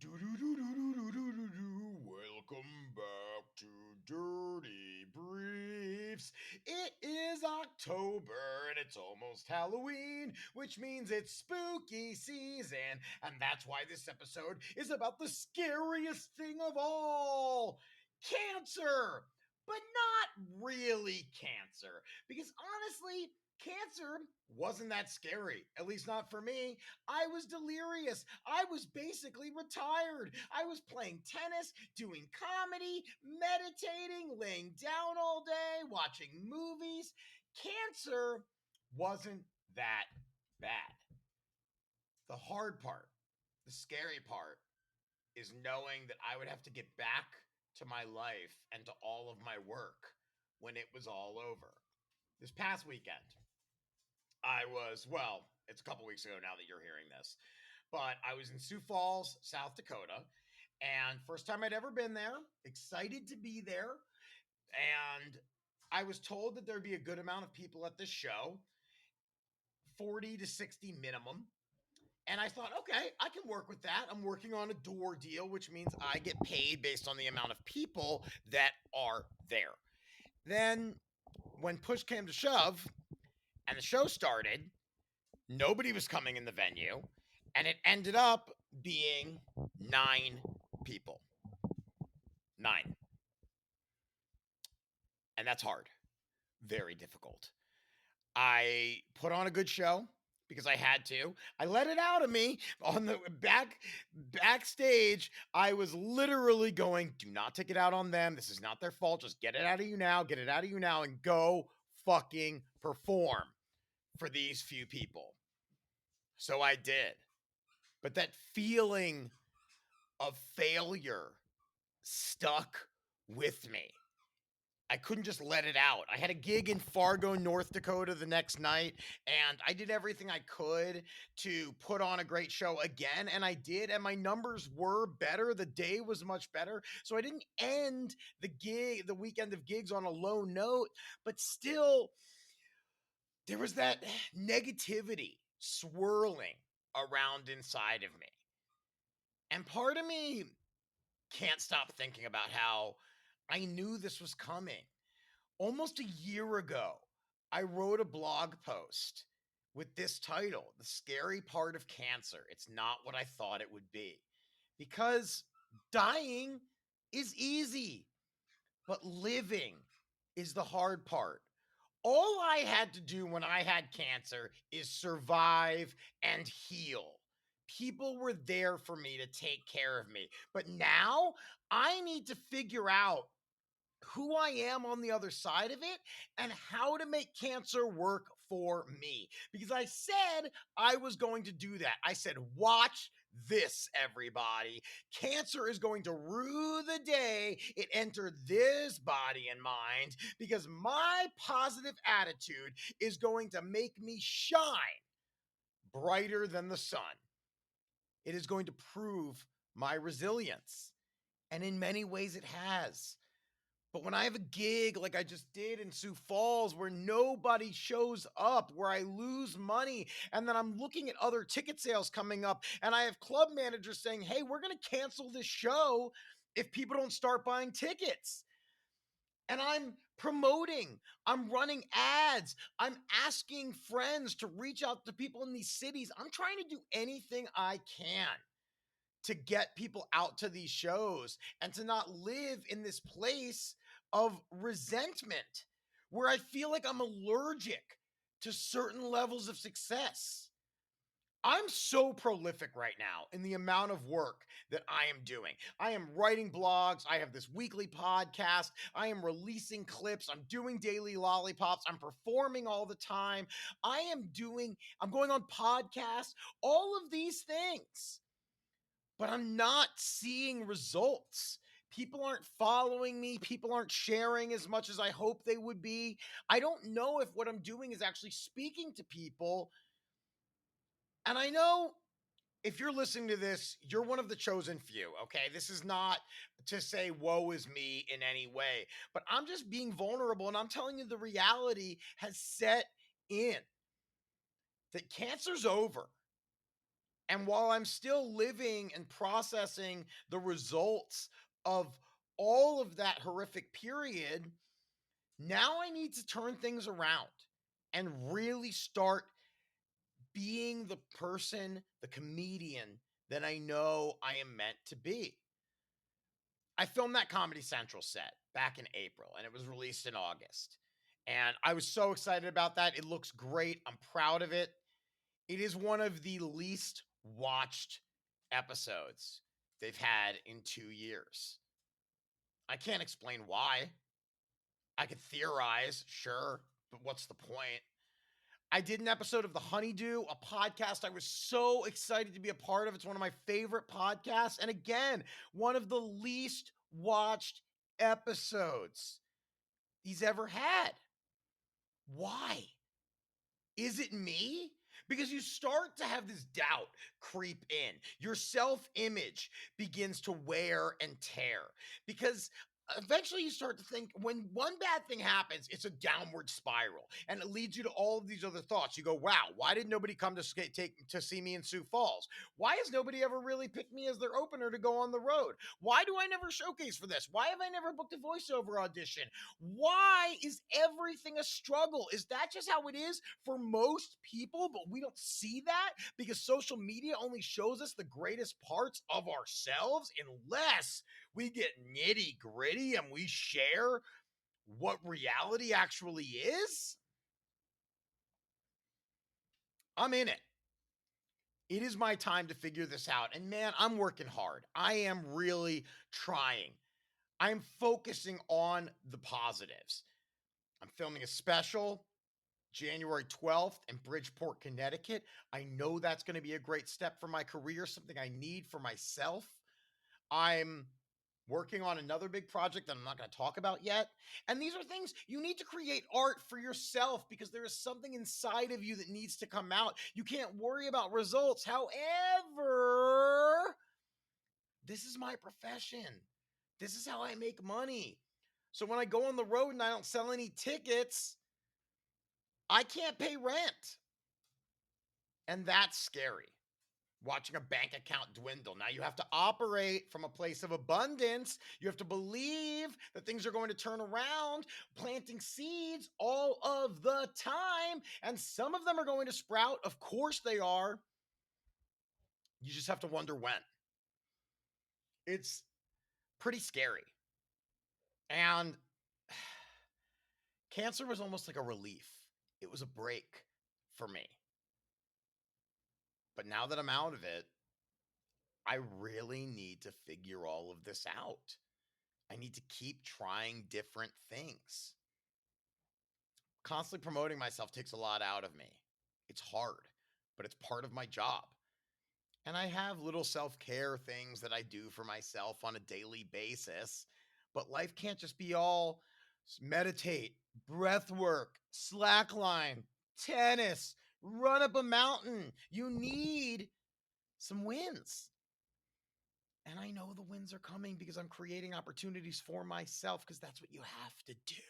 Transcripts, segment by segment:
Welcome back to Dirty Briefs. It is October and it's almost Halloween, which means it's spooky season. And that's why this episode is about the scariest thing of all cancer. But not really cancer. Because honestly, cancer wasn't that scary, at least not for me. I was delirious. I was basically retired. I was playing tennis, doing comedy, meditating, laying down all day, watching movies. Cancer wasn't that bad. The hard part, the scary part, is knowing that I would have to get back to my life and to all of my work when it was all over. This past weekend, it's a couple weeks ago now that you're hearing this, but I was in Sioux Falls, South Dakota, and first time I'd ever been there, excited to be there. And I was told that there'd be a good amount of people at this show, 40 to 60 minimum. And I thought, okay, I can work with that. I'm working on a door deal, which means I get paid based on the amount of people that are there. Then, when push came to shove and the show started, nobody was coming in the venue, and it ended up being 9 people. 9. And that's hard. Very difficult. I put on a good show because I had to. I let it out of me on the backstage. I was literally going, "Do not take it out on them. This is not their fault. Just get it out of you now. Get it out of you now and go fucking perform for these few people." So I did. But that feeling of failure stuck with me. I couldn't just let it out. I had a gig in Fargo, North Dakota the next night, and I did everything I could to put on a great show again, and I did, and my numbers were better. The day was much better. So I didn't end the weekend of gigs on a low note, but still, there was that negativity swirling around inside of me. And part of me can't stop thinking about how I knew this was coming. Almost a year ago, I wrote a blog post with this title, The Scary Part of Cancer. It's not what I thought it would be. Because dying is easy, but living is the hard part. All I had to do when I had cancer is survive and heal. People were there for me to take care of me. But now I need to figure out who I am on the other side of it and how to make cancer work for me. Because I said I was going to do that. I said, watch this, everybody. Cancer is going to rue the day it entered this body and mind because my positive attitude is going to make me shine brighter than the sun. It is going to prove my resilience. And in many ways, it has. But when I have a gig like I just did in Sioux Falls where nobody shows up, where I lose money, and then I'm looking at other ticket sales coming up, and I have club managers saying, hey, we're going to cancel this show if people don't start buying tickets. And I'm promoting, I'm running ads, I'm asking friends to reach out to people in these cities. I'm trying to do anything I can to get people out to these shows and to not live in this place of resentment where I feel like I'm allergic to certain levels of success. I'm so prolific right now in the amount of work that I am doing. I am writing blogs. I have this weekly podcast. I am releasing clips. I'm doing daily lollipops. I'm performing all the time. I'm going on podcasts, all of these things. But I'm not seeing results. People aren't following me. People aren't sharing as much as I hope they would be. I don't know if what I'm doing is actually speaking to people. And I know if you're listening to this, you're one of the chosen few, okay? This is not to say woe is me in any way, but I'm just being vulnerable and I'm telling you the reality has set in that cancer's over. And while I'm still living and processing the results of all of that horrific period, now I need to turn things around and really start being the person, the comedian that I know I am meant to be. I filmed that Comedy Central set back in April and it was released in August. And I was so excited about that. It looks great. I'm proud of it. It is one of the least watched episodes they've had in 2 years. I can't explain why. I could theorize, sure, but what's the point? I did an episode of The Honeydew, a podcast I was so excited to be a part of. It's one of my favorite podcasts. And again, one of the least watched episodes he's ever had. Why? Is it me? Because you start to have this doubt creep in. Your self image begins to wear and tear because eventually you start to think when one bad thing happens, it's a downward spiral and it leads you to all of these other thoughts. You go, wow, why did nobody come to see me in Sioux Falls? Why has nobody ever really picked me as their opener to go on the road? Why do I never showcase for this? Why have I never booked a voiceover audition? Why is everything a struggle? Is that just how it is for most people? But we don't see that because social media only shows us the greatest parts of ourselves unless we get nitty gritty and we share what reality actually is. I'm in it. It is my time to figure this out. And man, I'm working hard. I am really trying. I'm focusing on the positives. I'm filming a special January 12th in Bridgeport, Connecticut. I know that's going to be a great step for my career, something I need for myself. I'm working on another big project that I'm not going to talk about yet. And these are things you need to create art for yourself because there is something inside of you that needs to come out. You can't worry about results. However, this is my profession. This is how I make money. So when I go on the road and I don't sell any tickets, I can't pay rent. And that's scary. Watching a bank account dwindle. Now you have to operate from a place of abundance. You have to believe that things are going to turn around, planting seeds all of the time. And some of them are going to sprout. Of course they are. You just have to wonder when. It's pretty scary. And cancer was almost like a relief. It was a break for me. But now that I'm out of it, I really need to figure all of this out. I need to keep trying different things. Constantly promoting myself takes a lot out of me. It's hard, but it's part of my job. And I have little self care things that I do for myself on a daily basis. But life can't just be all meditate, breath work, slackline, tennis, run up a mountain. You need some wins. And I know the wins are coming because I'm creating opportunities for myself because that's what you have to do.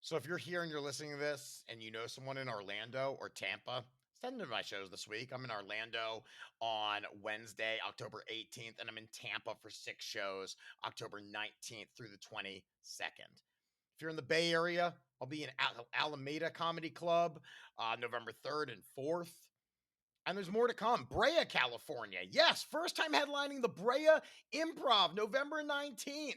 So if you're here and you're listening to this and you know someone in Orlando or Tampa, send them to my shows this week. I'm in Orlando on Wednesday, October 18th, and I'm in Tampa for 6 shows, October 19th through the 22nd. If you're in the Bay Area, I'll be in Alameda Comedy Club November 3rd and 4th. And there's more to come. Brea, California. Yes, first time headlining the Brea Improv, November 19th.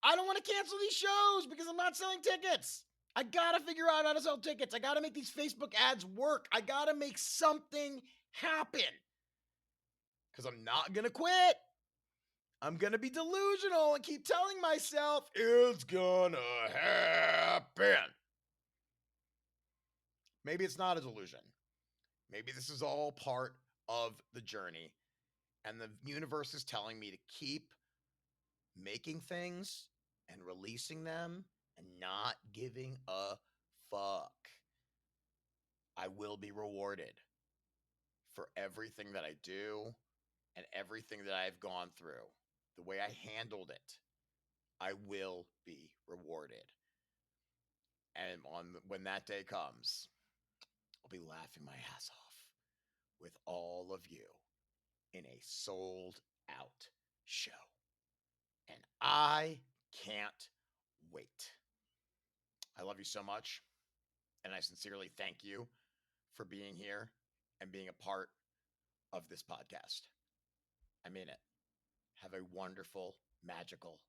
I don't want to cancel these shows because I'm not selling tickets. I got to figure out how to sell tickets. I got to make these Facebook ads work. I got to make something happen because I'm not going to quit. I'm going to be delusional and keep telling myself it's going to happen. Maybe it's not a delusion. Maybe this is all part of the journey. And the universe is telling me to keep making things and releasing them and not giving a fuck. I will be rewarded for everything that I do and everything that I've gone through. The way I handled it, I will be rewarded. And when that day comes, I'll be laughing my ass off with all of you in a sold out show. And I can't wait. I love you so much. And I sincerely thank you for being here and being a part of this podcast. I mean it. Have a wonderful, magical